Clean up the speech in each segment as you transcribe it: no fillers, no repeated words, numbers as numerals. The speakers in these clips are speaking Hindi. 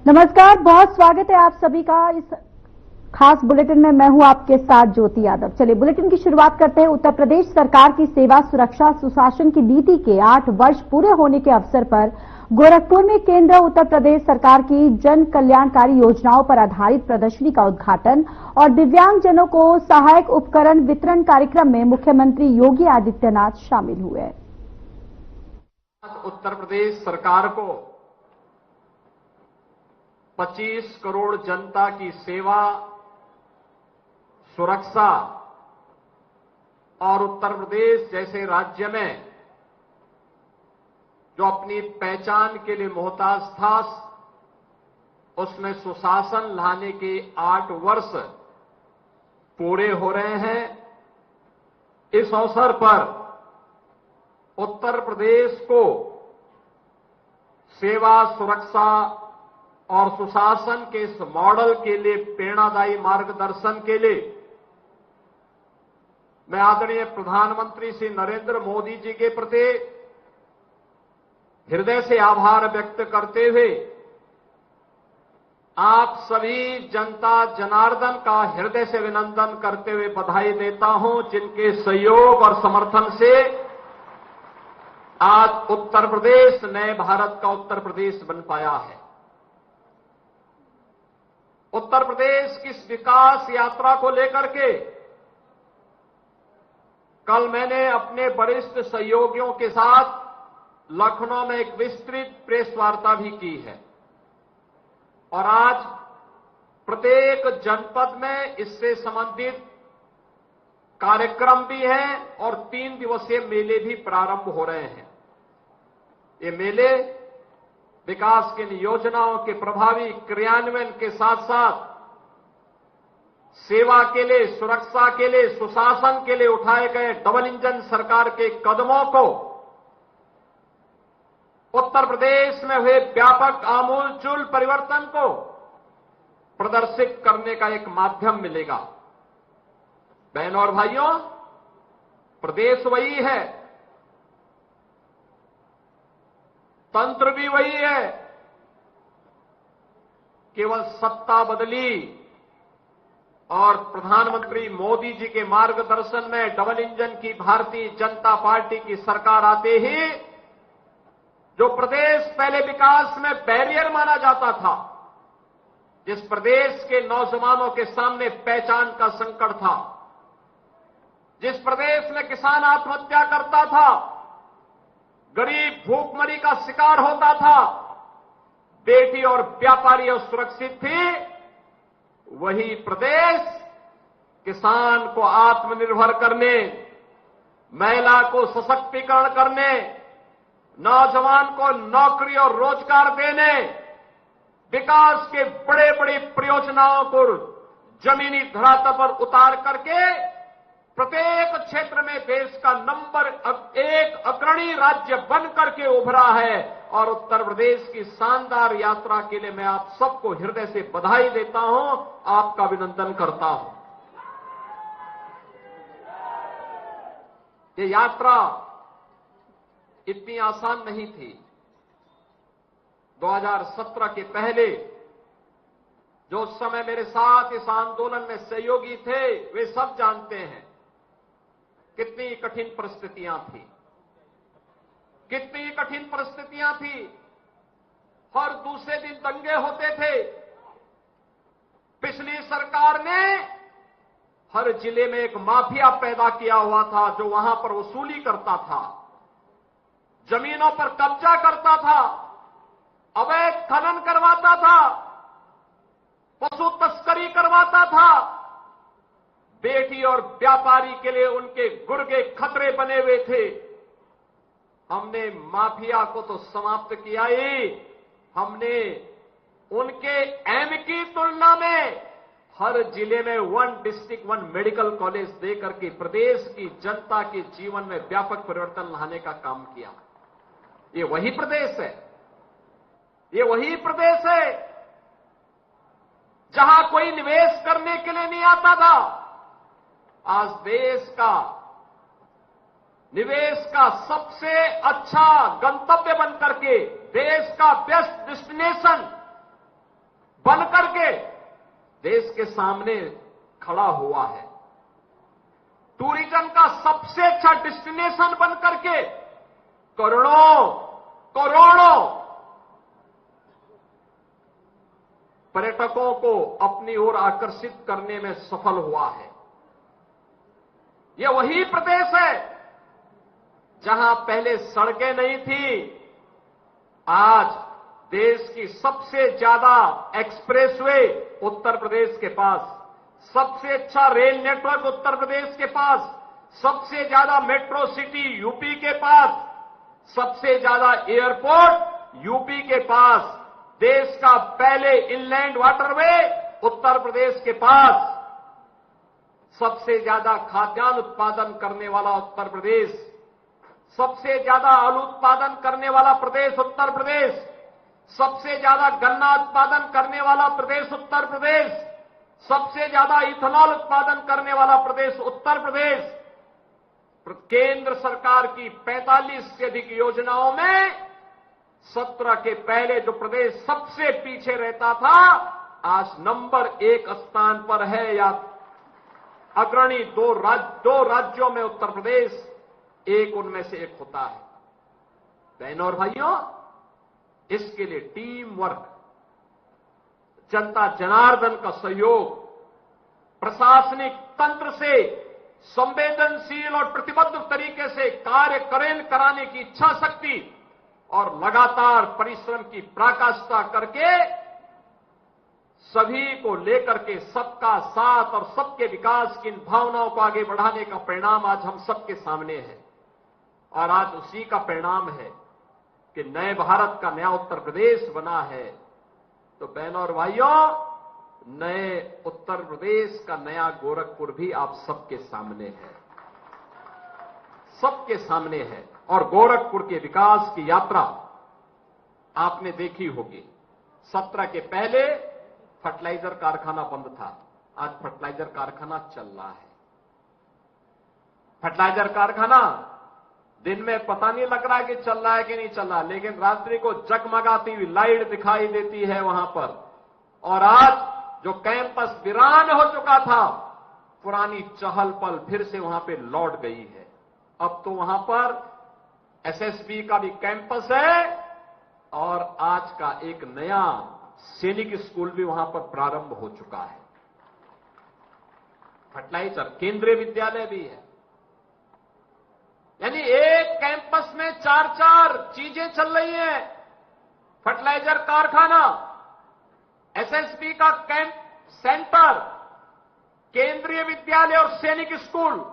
नमस्कार, बहुत स्वागत है आप सभी का इस खास बुलेटिन में। मैं हूं आपके साथ ज्योति यादव। चलिए बुलेटिन की शुरुआत करते हैं। उत्तर प्रदेश सरकार की सेवा सुरक्षा सुशासन की नीति के 8 वर्ष पूरे होने के अवसर पर गोरखपुर में केंद्र उत्तर प्रदेश सरकार की जन कल्याणकारी योजनाओं पर आधारित प्रदर्शनी का उद्घाटन और दिव्यांगजनों को सहायक उपकरण वितरण कार्यक्रम में मुख्यमंत्री योगी आदित्यनाथ शामिल हुए। उत्तर प्रदेश सरकार को 25 करोड़ जनता की सेवा, सुरक्षा और उत्तर प्रदेश जैसे राज्य में जो अपनी पहचान के लिए मोहताज था, उसमें सुशासन लाने के 8 वर्ष पूरे हो रहे हैं। इस अवसर पर उत्तर प्रदेश को सेवा, सुरक्षा और सुशासन के इस मॉडल के लिए प्रेरणादायी मार्गदर्शन के लिए मैं आदरणीय प्रधानमंत्री श्री नरेंद्र मोदी जी के प्रति हृदय से आभार व्यक्त करते हुए आप सभी जनता जनार्दन का हृदय से अभिनंदन करते हुए बधाई देता हूं, जिनके सहयोग और समर्थन से आज उत्तर प्रदेश नए भारत का उत्तर प्रदेश बन पाया है। उत्तर प्रदेश की इस विकास यात्रा को लेकर के कल मैंने अपने वरिष्ठ सहयोगियों के साथ लखनऊ में एक विस्तृत प्रेस वार्ता भी की है और आज प्रत्येक जनपद में इससे संबंधित कार्यक्रम भी है और 3 दिवसीय मेले भी प्रारंभ हो रहे हैं। ये मेले विकास की योजनाओं के प्रभावी क्रियान्वयन के साथ साथ सेवा के लिए, सुरक्षा के लिए, सुशासन के लिए उठाए गए डबल इंजन सरकार के कदमों को उत्तर प्रदेश में हुए व्यापक आमूलचूल परिवर्तन को प्रदर्शित करने का एक माध्यम मिलेगा। बहनों और भाइयों, प्रदेश वही है, तंत्र भी वही है, केवल सत्ता बदली और प्रधानमंत्री मोदी जी के मार्गदर्शन में डबल इंजन की भारतीय जनता पार्टी की सरकार आते ही जो प्रदेश पहले विकास में बैरियर माना जाता था, जिस प्रदेश के नौजवानों के सामने पहचान का संकट था, जिस प्रदेश में किसान आत्महत्या करता था, गरीब भूखमरी का शिकार होता था, बेटी और व्यापारी असुरक्षित थी, वही प्रदेश किसान को आत्मनिर्भर करने, महिला को सशक्तिकरण करने, नौजवान को नौकरी और रोजगार देने, विकास के बड़े बड़ी परियोजनाओं को जमीनी धरातल पर उतार करके प्रत्येक क्षेत्र में देश का नंबर 1 अग्रणी राज्य बन करके उभरा है। और उत्तर प्रदेश की शानदार यात्रा के लिए मैं आप सबको हृदय से बधाई देता हूं, आपका अभिनंदन करता हूं। ये यात्रा इतनी आसान नहीं थी। 2017 के पहले जो उस समय मेरे साथ इस आंदोलन में सहयोगी थे, वे सब जानते हैं कितनी कठिन परिस्थितियां थी, कितनी कठिन परिस्थितियां थी। हर दूसरे दिन दंगे होते थे। पिछली सरकार ने हर जिले में एक माफिया पैदा किया हुआ था जो वहां पर वसूली करता था, जमीनों पर कब्जा करता था, अवैध खनन करवाता था, पशु तस्करी करवाता था। बेटी और व्यापारी के लिए उनके गुर्गे खतरे बने हुए थे। हमने माफिया को तो समाप्त किया ही, हमने उनके एम की तुलना में हर जिले में 1 डिस्ट्रिक्ट 1 मेडिकल कॉलेज देकर के प्रदेश की जनता के जीवन में व्यापक परिवर्तन लाने का काम किया। ये वही प्रदेश है, ये वही प्रदेश है जहां कोई निवेश करने के लिए नहीं आता था। आज देश का निवेश का सबसे अच्छा गंतव्य बनकर के, देश का बेस्ट डेस्टिनेशन बन करके देश के सामने खड़ा हुआ है। टूरिज्म का सबसे अच्छा डेस्टिनेशन बन करके करोड़ों पर्यटकों को अपनी ओर आकर्षित करने में सफल हुआ है। यह वही प्रदेश है जहां पहले सड़कें नहीं थी, आज देश की सबसे ज्यादा एक्सप्रेसवे उत्तर प्रदेश के पास, सबसे अच्छा रेल नेटवर्क उत्तर प्रदेश के पास, सबसे ज्यादा मेट्रो सिटी यूपी के पास, सबसे ज्यादा एयरपोर्ट यूपी के पास, देश का पहले इनलैंड वाटरवे उत्तर प्रदेश के पास, सबसे ज्यादा खाद्यान्न उत्पादन करने वाला उत्तर प्रदेश, सबसे ज्यादा आलू उत्पादन करने वाला प्रदेश उत्तर प्रदेश, सबसे ज्यादा गन्ना उत्पादन करने वाला प्रदेश उत्तर प्रदेश, सबसे ज्यादा इथेनॉल उत्पादन करने वाला प्रदेश उत्तर प्रदेश। केंद्र सरकार की 45 से अधिक योजनाओं में 17 के पहले जो प्रदेश सबसे पीछे रहता था, आज नंबर 1 स्थान पर है, या अग्रणी दो राज्यों में उत्तर प्रदेश एक उनमें से एक होता है। बहनों और भाइयों, इसके लिए टीम वर्क, जनता जनार्दन का सहयोग, प्रशासनिक तंत्र से संवेदनशील और प्रतिबद्ध तरीके से कार्य कराने की इच्छा शक्ति और लगातार परिश्रम की पराकाष्ठा करके सभी को लेकर के सबका साथ और सबके विकास की इन भावनाओं को आगे बढ़ाने का परिणाम आज हम सबके सामने है। और आज उसी का परिणाम है कि नए भारत का नया उत्तर प्रदेश बना है। तो बहनों और भाइयों, नए उत्तर प्रदेश का नया गोरखपुर भी आप सबके सामने है, सबके सामने है। और गोरखपुर के विकास की यात्रा आपने देखी होगी। 17 के पहले फर्टिलाइजर कारखाना बंद था, आज फर्टिलाइजर कारखाना चल रहा है। फर्टिलाइजर कारखाना दिन में पता नहीं लग रहा है कि चल रहा है कि नहीं चल रहा, लेकिन रात्रि को जगमगाती हुई लाइट दिखाई देती है वहां पर। और आज जो कैंपस वीरान हो चुका था, पुरानी चहल पहल फिर से वहां पे लौट गई है। अब तो वहां पर एसएसबी का भी कैंपस है और आज का एक नया सैनिक स्कूल भी वहां पर प्रारंभ हो चुका है। फर्टिलाइजर केंद्रीय विद्यालय भी है। यानी एक कैंपस में 4-4 चीजें चल रही हैं। फर्टिलाइजर कारखाना, एसएसबी का कैंप सेंटर, केंद्रीय विद्यालय और सैनिक स्कूल,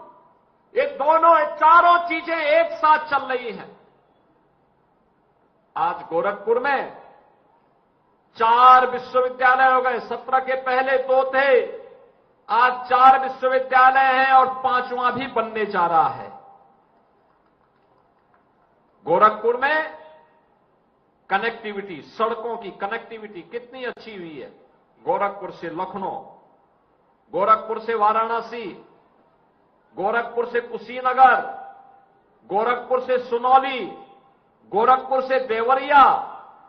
ये चारों चीजें एक साथ चल रही हैं। आज गोरखपुर में 4 विश्वविद्यालय हो गए। 17 के पहले 2 थे, आज 4 विश्वविद्यालय हैं और 5वां भी बनने जा रहा है। गोरखपुर में कनेक्टिविटी, सड़कों की कनेक्टिविटी कितनी अच्छी हुई है। गोरखपुर से लखनऊ, गोरखपुर से वाराणसी, गोरखपुर से कुशीनगर, गोरखपुर से सुनौली, गोरखपुर से देवरिया,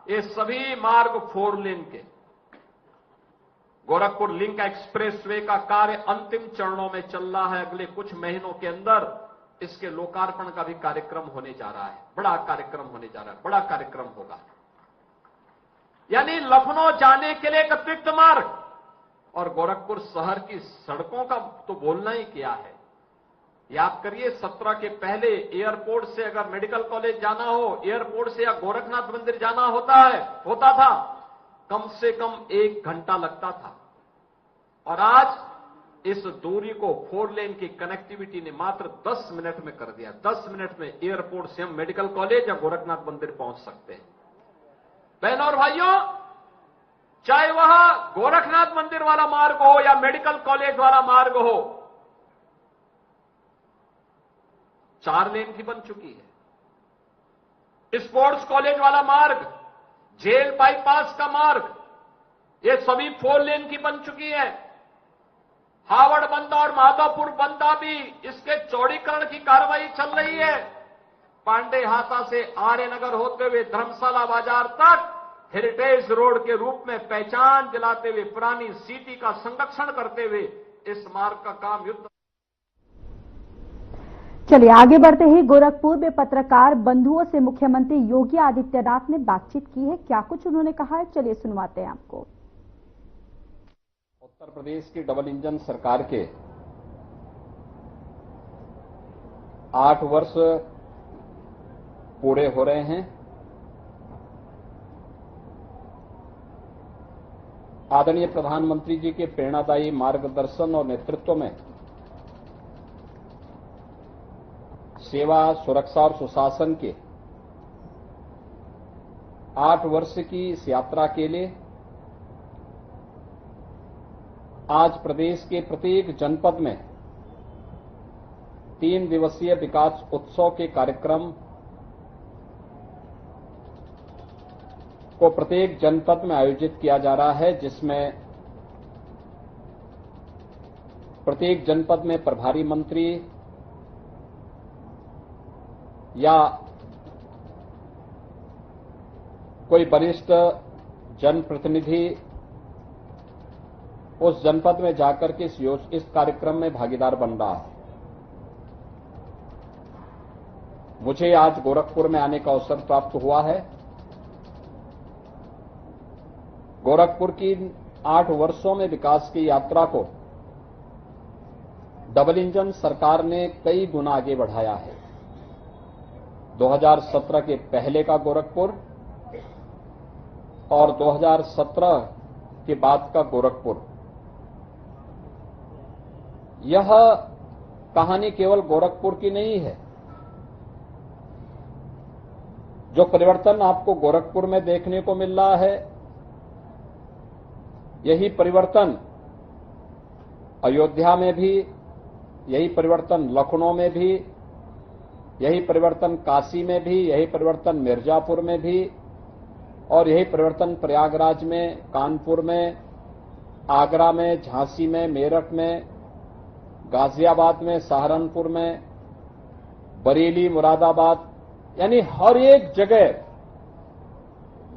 ये सभी मार्ग 4 लेन के। गोरखपुर लिंक एक्सप्रेसवे का कार्य अंतिम चरणों में चल रहा है। अगले कुछ महीनों के अंदर इसके लोकार्पण का भी कार्यक्रम होने जा रहा है। बड़ा कार्यक्रम होने जा रहा है, बड़ा कार्यक्रम होगा। यानी लखनऊ जाने के लिए एक अतिरिक्त मार्ग, और गोरखपुर शहर की सड़कों का तो बोलना ही क्या है। याद करिए, 17 के पहले एयरपोर्ट से अगर मेडिकल कॉलेज जाना हो, एयरपोर्ट से या गोरखनाथ मंदिर जाना होता था, कम से कम 1 घंटा लगता था। और आज इस दूरी को 4 लेन की कनेक्टिविटी ने मात्र 10 मिनट में कर दिया। 10 मिनट में एयरपोर्ट से हम मेडिकल कॉलेज या गोरखनाथ मंदिर पहुंच सकते हैं। बहनों और भाइयों, चाहे वह गोरखनाथ मंदिर वाला मार्ग हो या मेडिकल कॉलेज वाला मार्ग हो, 4 लेन की बन चुकी है। स्पोर्ट्स कॉलेज वाला मार्ग, जेल बाईपास का मार्ग, ये सभी 4 लेन की बन चुकी है। हावड़ बंदा और माधवपुर बंदा भी इसके चौड़ीकरण की कार्रवाई चल रही है। पांडे हाता से आर्यनगर होते हुए धर्मशाला बाजार तक हेरिटेज रोड के रूप में पहचान दिलाते हुए, पुरानी सिटी का संरक्षण करते हुए इस मार्ग का काम युद्ध। चलिए आगे बढ़ते हैं। गोरखपुर में पत्रकार बंधुओं से मुख्यमंत्री योगी आदित्यनाथ ने बातचीत की है। क्या कुछ उन्होंने कहा है, चलिए सुनवाते हैं आपको। उत्तर प्रदेश की डबल इंजन सरकार के 8 वर्ष पूरे हो रहे हैं। आदरणीय प्रधानमंत्री जी के प्रेरणादायी मार्गदर्शन और नेतृत्व में सेवा, सुरक्षा और सुशासन के 8 वर्ष की इस यात्रा के लिए आज प्रदेश के प्रत्येक जनपद में 3 दिवसीय विकास उत्सव के कार्यक्रम को प्रत्येक जनपद में आयोजित किया जा रहा है, जिसमें प्रत्येक जनपद में प्रभारी मंत्री या कोई वरिष्ठ जनप्रतिनिधि उस जनपद में जाकर के इस कार्यक्रम में भागीदार बन रहा है। मुझे आज गोरखपुर में आने का अवसर प्राप्त हुआ है। गोरखपुर की 8 वर्षों में विकास की यात्रा को डबल इंजन सरकार ने कई गुना आगे बढ़ाया है। 2017 के पहले का गोरखपुर और 2017 के बाद का गोरखपुर, यह कहानी केवल गोरखपुर की नहीं है। जो परिवर्तन आपको गोरखपुर में देखने को मिल रहा है, यही परिवर्तन अयोध्या में भी, यही परिवर्तन लखनऊ में भी, यही परिवर्तन काशी में भी, यही परिवर्तन मिर्जापुर में भी और यही परिवर्तन प्रयागराज में, कानपुर में, आगरा में, झांसी में, मेरठ में, गाजियाबाद में, सहारनपुर में, बरेली, मुरादाबाद, यानी हर एक जगह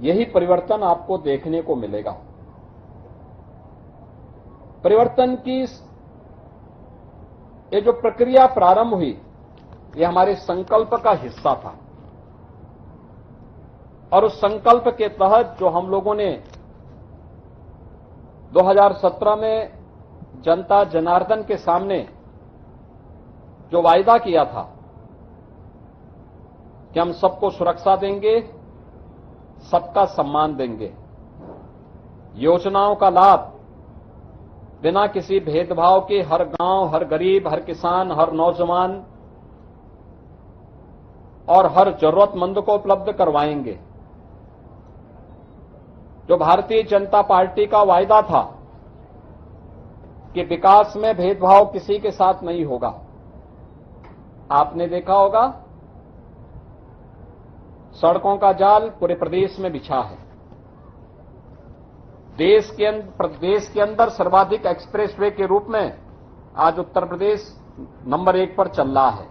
यही परिवर्तन आपको देखने को मिलेगा। परिवर्तन की ये जो प्रक्रिया प्रारंभ हुई, ये हमारे संकल्प का हिस्सा था और उस संकल्प के तहत जो हम लोगों ने 2017 में जनता जनार्दन के सामने जो वायदा किया था कि हम सबको सुरक्षा देंगे, सबका सम्मान देंगे, योजनाओं का लाभ बिना किसी भेदभाव के हर गांव, हर गरीब, हर किसान, हर नौजवान और हर जरूरतमंद को उपलब्ध करवाएंगे। जो भारतीय जनता पार्टी का वायदा था कि विकास में भेदभाव किसी के साथ नहीं होगा, आपने देखा होगा सड़कों का जाल पूरे प्रदेश में बिछा है। देश के अंदर सर्वाधिक एक्सप्रेसवे के रूप में आज उत्तर प्रदेश नंबर 1 पर चल रहा है।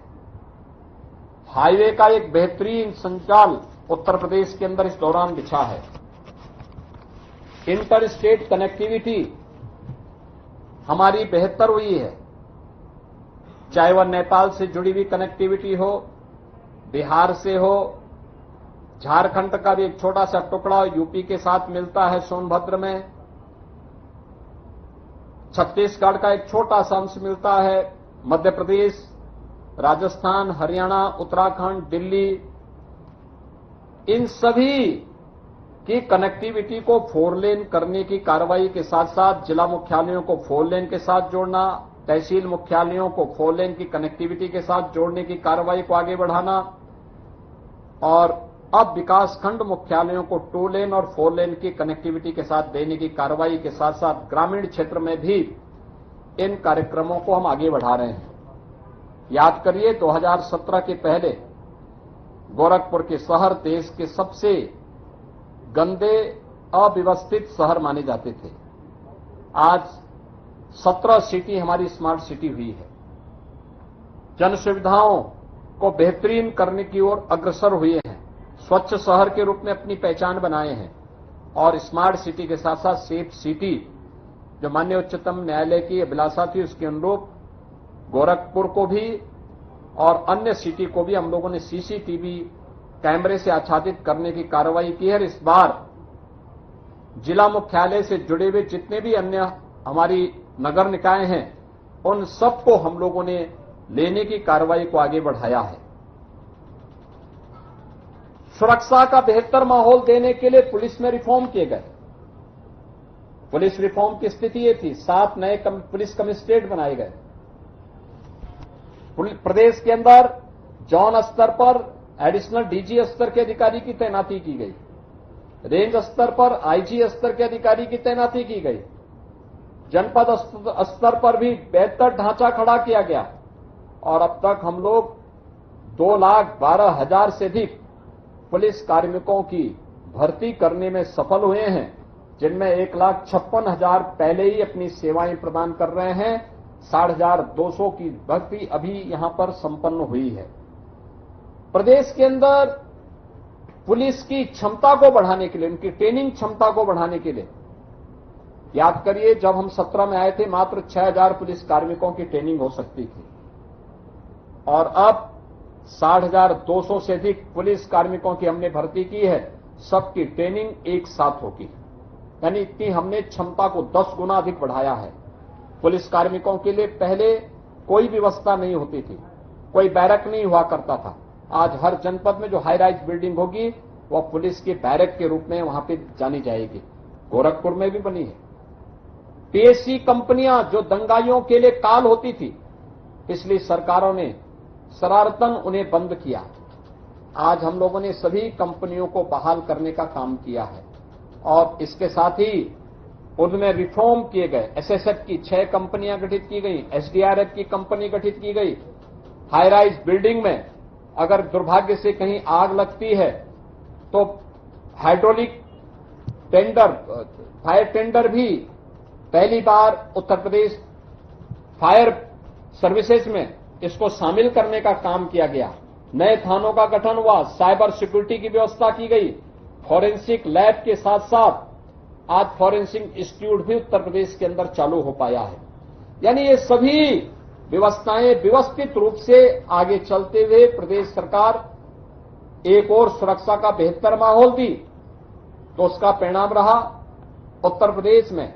हाईवे का एक बेहतरीन संचाल उत्तर प्रदेश के अंदर इस दौरान बिछा है। इंटर स्टेट कनेक्टिविटी हमारी बेहतर हुई है, चाहे वह नेपाल से जुड़ी हुई कनेक्टिविटी हो, बिहार से हो, झारखंड का भी एक छोटा सा टुकड़ा यूपी के साथ मिलता है सोनभद्र में, छत्तीसगढ़ का एक छोटा सा अंश मिलता है मध्य प्रदेश, राजस्थान, हरियाणा, उत्तराखंड, दिल्ली, इन सभी की कनेक्टिविटी को 4 लेन करने की कार्रवाई के साथ साथ जिला मुख्यालयों को 4 लेन के साथ जोड़ना, तहसील मुख्यालयों को 4 लेन की कनेक्टिविटी के साथ जोड़ने की कार्रवाई को आगे बढ़ाना और अब विकासखंड मुख्यालयों को 2 लेन और 4 लेन की कनेक्टिविटी के साथ देने की कार्रवाई के साथ साथ ग्रामीण क्षेत्र में भी इन कार्यक्रमों को हम आगे बढ़ा रहे हैं। याद करिए 2017 के पहले गोरखपुर के शहर देश के सबसे गंदे, अव्यवस्थित शहर माने जाते थे। आज 17 सिटी हमारी स्मार्ट सिटी हुई है। जन सुविधाओं को बेहतरीन करने की ओर अग्रसर हुए हैं। स्वच्छ शहर के रूप में अपनी पहचान बनाए हैं। और स्मार्ट सिटी के साथ साथ सेफ सिटी जो माननीय उच्चतम न्यायालय की अभिलाषा थी उसके अनुरूप गोरखपुर को भी और अन्य सिटी को भी हम लोगों ने सीसीटीवी कैमरे से आच्छादित करने की कार्रवाई की है। और इस बार जिला मुख्यालय से जुड़े हुए जितने भी अन्य हमारी नगर निकाय हैं उन सबको हम लोगों ने लेने की कार्रवाई को आगे बढ़ाया है। सुरक्षा का बेहतर माहौल देने के लिए पुलिस में रिफॉर्म किए गए। पुलिस रिफॉर्म की स्थिति ये थी, 7 नए पुलिस कमिश्नरेट बनाए गए। प्रदेश के अंदर जोन स्तर पर एडिशनल डीजी स्तर के अधिकारी की तैनाती की गई। रेंज स्तर पर आईजी स्तर के अधिकारी की तैनाती की गई। जनपद स्तर पर भी बेहतर ढांचा खड़ा किया गया और अब तक हम लोग 2,12,000 से अधिक पुलिस कार्मिकों की भर्ती करने में सफल हुए हैं, जिनमें 1,56,000 पहले ही अपनी सेवाएं प्रदान कर रहे हैं। 60,200 की भर्ती अभी यहां पर संपन्न हुई है। प्रदेश के अंदर पुलिस की क्षमता को बढ़ाने के लिए, उनकी ट्रेनिंग क्षमता को बढ़ाने के लिए, याद करिए जब हम 17 में आए थे मात्र 6,000 पुलिस कार्मिकों की ट्रेनिंग हो सकती थी और अब 60,200 से अधिक पुलिस कार्मिकों की हमने भर्ती की है। सबकी ट्रेनिंग एक साथ होगी, यानी इतनी हमने क्षमता को 10 गुना अधिक बढ़ाया है। पुलिस कार्मिकों के लिए पहले कोई व्यवस्था नहीं होती थी, कोई बैरक नहीं हुआ करता था। आज हर जनपद में जो हाई राइज बिल्डिंग होगी वह पुलिस के बैरक के रूप में वहां पे जानी जाएगी। गोरखपुर में भी बनी है। पीएससी कंपनियां जो दंगाइयों के लिए काल होती थी, पिछली सरकारों ने शरारतन उन्हें बंद किया। आज हम लोगों ने सभी कंपनियों को बहाल करने का काम किया है और इसके साथ ही उनमें रिफॉर्म किए गए। एसएसएफ की 6 कंपनियां गठित की गई, एसडीआरएफ की कंपनी गठित की गई। हाई राइज बिल्डिंग में अगर दुर्भाग्य से कहीं आग लगती है तो हाइड्रोलिक टेंडर, फायर टेंडर भी पहली बार उत्तर प्रदेश फायर सर्विसेज में इसको शामिल करने का काम किया गया। नए थानों का गठन हुआ, साइबर सिक्योरिटी की व्यवस्था की गई। फॉरेंसिक लैब के साथ साथ आज फॉरेंसिक इंस्टीट्यूट भी उत्तर प्रदेश के अंदर चालू हो पाया है। यानी ये सभी व्यवस्थाएं व्यवस्थित रूप से आगे चलते हुए प्रदेश सरकार एक और सुरक्षा का बेहतर माहौल दी तो उसका परिणाम रहा उत्तर प्रदेश में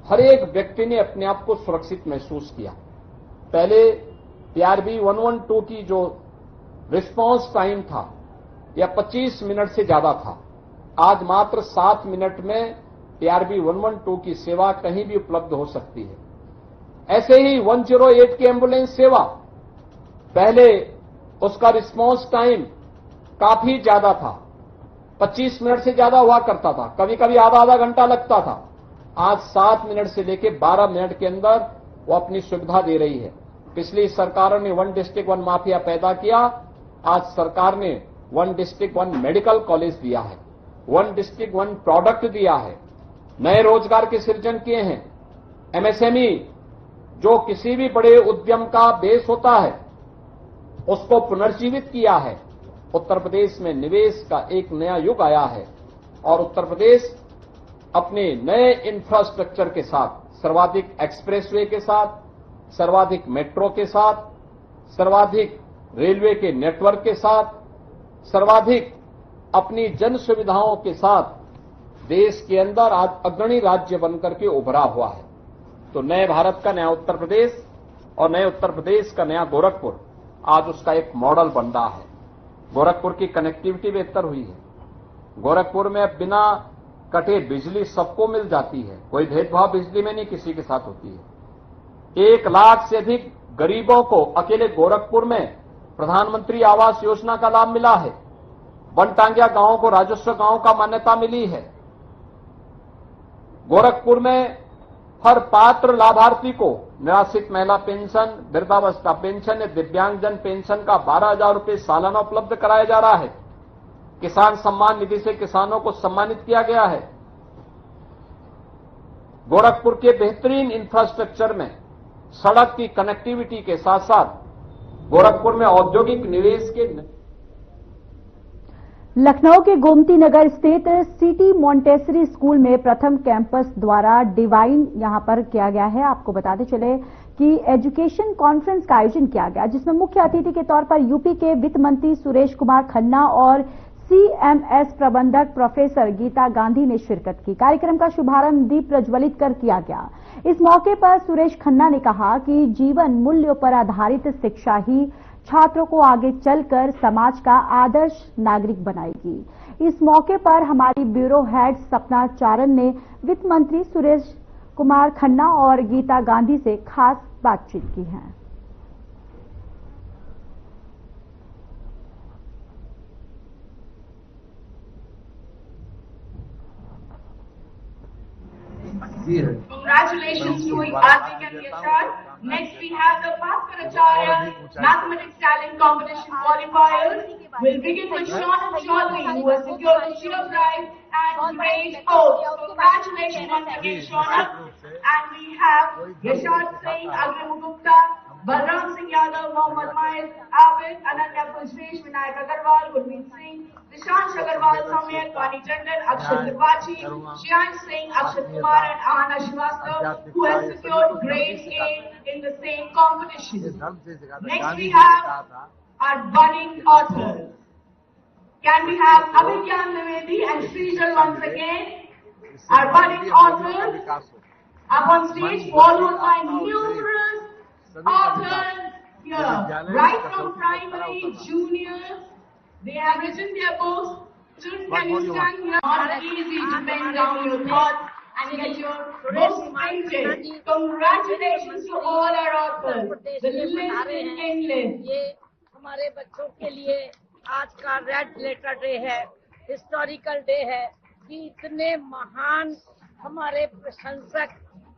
हर एक व्यक्ति ने अपने आप को सुरक्षित महसूस किया। पहले PRB 112 की जो रिस्पांस टाइम था या 25 मिनट से ज्यादा था, आज मात्र 7 मिनट में PRB 112 की सेवा कहीं भी उपलब्ध हो सकती है। ऐसे ही 108 की एम्बुलेंस सेवा, पहले उसका रिस्पांस टाइम काफी ज्यादा था, 25 मिनट से ज्यादा हुआ करता था, कभी कभी आधा घंटा लगता था। आज 7 मिनट से लेकर 12 मिनट के अंदर वो अपनी सुविधा दे रही है। पिछली सरकारों ने 1 डिस्ट्रिक्ट 1 माफिया पैदा किया, आज सरकार ने 1 डिस्ट्रिक्ट 1 मेडिकल कॉलेज दिया है, 1 डिस्ट्रिक्ट 1 प्रोडक्ट दिया है, नए रोजगार के सृजन किए हैं। MSME जो किसी भी बड़े उद्यम का बेस होता है उसको पुनर्जीवित किया है। उत्तर प्रदेश में निवेश का एक नया युग आया है और उत्तर प्रदेश अपने नए इंफ्रास्ट्रक्चर के साथ, सर्वाधिक एक्सप्रेसवे के साथ, सर्वाधिक मेट्रो के साथ, सर्वाधिक रेलवे के नेटवर्क के साथ, सर्वाधिक अपनी जन सुविधाओं के साथ देश के अंदर आज अग्रणी राज्य बनकर के उभरा हुआ है। तो नए भारत का नया उत्तर प्रदेश और नए उत्तर प्रदेश का नया गोरखपुर आज उसका एक मॉडल बन रहा है। गोरखपुर की कनेक्टिविटी बेहतर हुई है। गोरखपुर में अब बिना कटे बिजली सबको मिल जाती है, कोई भेदभाव बिजली में नहीं किसी के साथ होती है। 1 लाख से अधिक गरीबों को अकेले गोरखपुर में प्रधानमंत्री आवास योजना का लाभ मिला है। वनटांगिया गांवों को राजस्व गांव का मान्यता मिली है। गोरखपुर में हर पात्र लाभार्थी को निराश्रित महिला पेंशन, वृद्धावस्था पेंशन या दिव्यांगजन पेंशन का 12,000 रुपये सालाना उपलब्ध कराया जा रहा है। किसान सम्मान निधि से किसानों को सम्मानित किया गया है। गोरखपुर के बेहतरीन इंफ्रास्ट्रक्चर में सड़क की कनेक्टिविटी के साथ साथ गोरखपुर में औद्योगिक निवेश के लखनऊ के गोमती नगर स्थित सिटी मॉन्टेसरी स्कूल में प्रथम कैंपस द्वारा डिवाइन यहां पर किया गया है। आपको बताते चले कि एजुकेशन कॉन्फ्रेंस का आयोजन किया गया, जिसमें मुख्य अतिथि के तौर पर यूपी के वित्त मंत्री सुरेश कुमार खन्ना और सीएमएस प्रबंधक प्रोफेसर गीता गांधी ने शिरकत की। कार्यक्रम का शुभारंभ दीप प्रज्वलित कर किया गया। इस मौके पर सुरेश खन्ना ने कहा कि जीवन मूल्यों पर आधारित शिक्षा ही छात्रों को आगे चलकर समाज का आदर्श नागरिक बनाएगी। इस मौके पर हमारी ब्यूरो हेड सपना चारण ने वित्त मंत्री सुरेश कुमार खन्ना और गीता गांधी से खास बातचीत की है। Congratulations to Artik and Yashar. Next we have the Bhaskaracharya Mathematics Talent Competition qualifiers. We'll begin with Sean and Chaudhary, who has secured the sheer prize and grade O. So congratulations once again, Sean. And we have Yashar Singh, Agrim Gupta, Balram Singh Yadav, Mohammad Maez, Abid, Ananya Pulshresh, Vinayak Agarwal, Gurmeet Singh, Dishansh Agarwal, Samyak, Kwani Tandon, Akshat Tripathi, Shiansh Singh, Akshat Kumar and Ahana Shrivastava, who has secured grade A in the same competition. Next we have our budding authors. Can we have Abhigyan Nivedi and Srijal once again? Our budding authors up on stage, followed by numerous authors here, right from primary, juniors. They have written their books. Children, can you stand here? Not easy to pen down your thoughts and get your books printed. Congratulations to all our authors. The list is endless. ये हमारे बच्चों के लिए आज का रेड लेटर डे है, हिस्टोरिकल डे है कि इतने महान हमारे प्रशंसक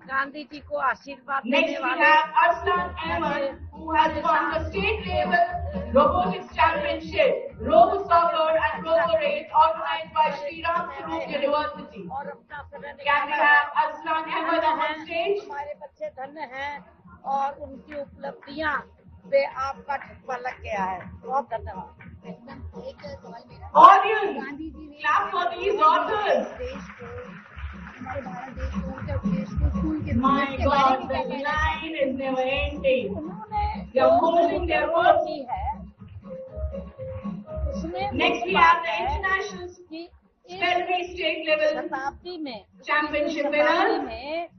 गांधी जी को आशीर्वाद देने वाले। Next we have Arslan Ahmed, who has won the state level robotics championship, robo soccer and robo race organized by Shri Ram Swaroop University. और अपना सदन Can we have Arslan Ahmed on stage? हमारे बच्चे धन्य हैं और उनकी उपलब्धियां से आपका ठप्पा लग गया है। बहुत धन्यवाद। Audience, clap for these authors. My God, the line is never ending. They are holding their work. Next we have the international Spelling state level शताब्दी में championship winners.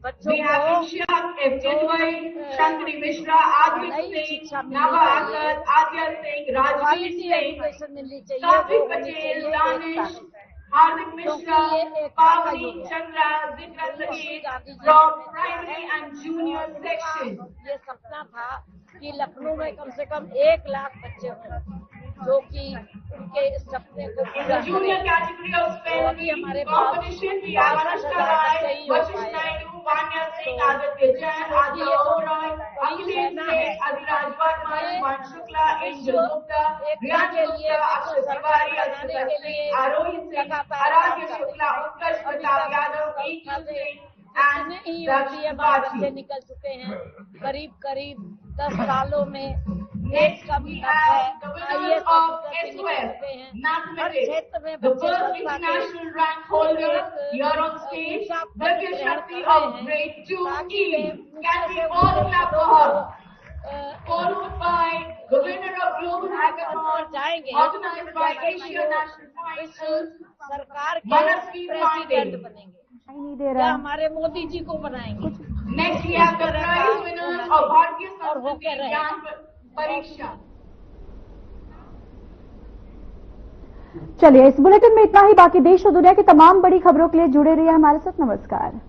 बच्चों We have को Ishaq F. Jadwai, Shankari Mishra, Advik Singh, Nava Akar, Adya Singh, Rajveer Singh, Satvik Patel, Danish, Hardik Mishra, Pavani, Chandra, Zikra Sagir from primary and junior section. ये सपना था कि लखनऊ में कम से कम 1 लाख बच्चे हों जो कि उनके इस सपने को In the junior category of spelling competition, we have Anushka Rai, Vashish Naidu, Vanya Singh, Aditya Jain, Adya Oberoi, Akhilesh Singh, Adiraj Verma, Shivan Shukla, Angel Gupta, Riyan Gupta, Akshat Tiwari, Ashish Singh, Arohi Singh, Aradhya Shukla, Utkarsh Pratap Yadav, EQ Singh, and Daksh बच्चे Bachi. निकल चुके हैं। करीब करीब 10 सालों में Next we have the winners of SOS Mathematics, the first international rank holder here on stage, Bhavya Shakti of grade 2E. Can we all clap for her? Followed by the winner of Global Hackathon, organized by Asia National Science Schools, सरकार के Manasvi प्रेसिडेंट Pandey. बनेंगे नहीं दे या रहा है। हमारे मोदी जी को बनाएंगे। Next we have the prize winners of Bharatiya Sanskriti Gyan Pariksha. चलिए, इस बुलेटिन में इतना ही। बाकी देश और दुनिया की तमाम बड़ी खबरों के लिए जुड़े रहिए हमारे साथ। नमस्कार।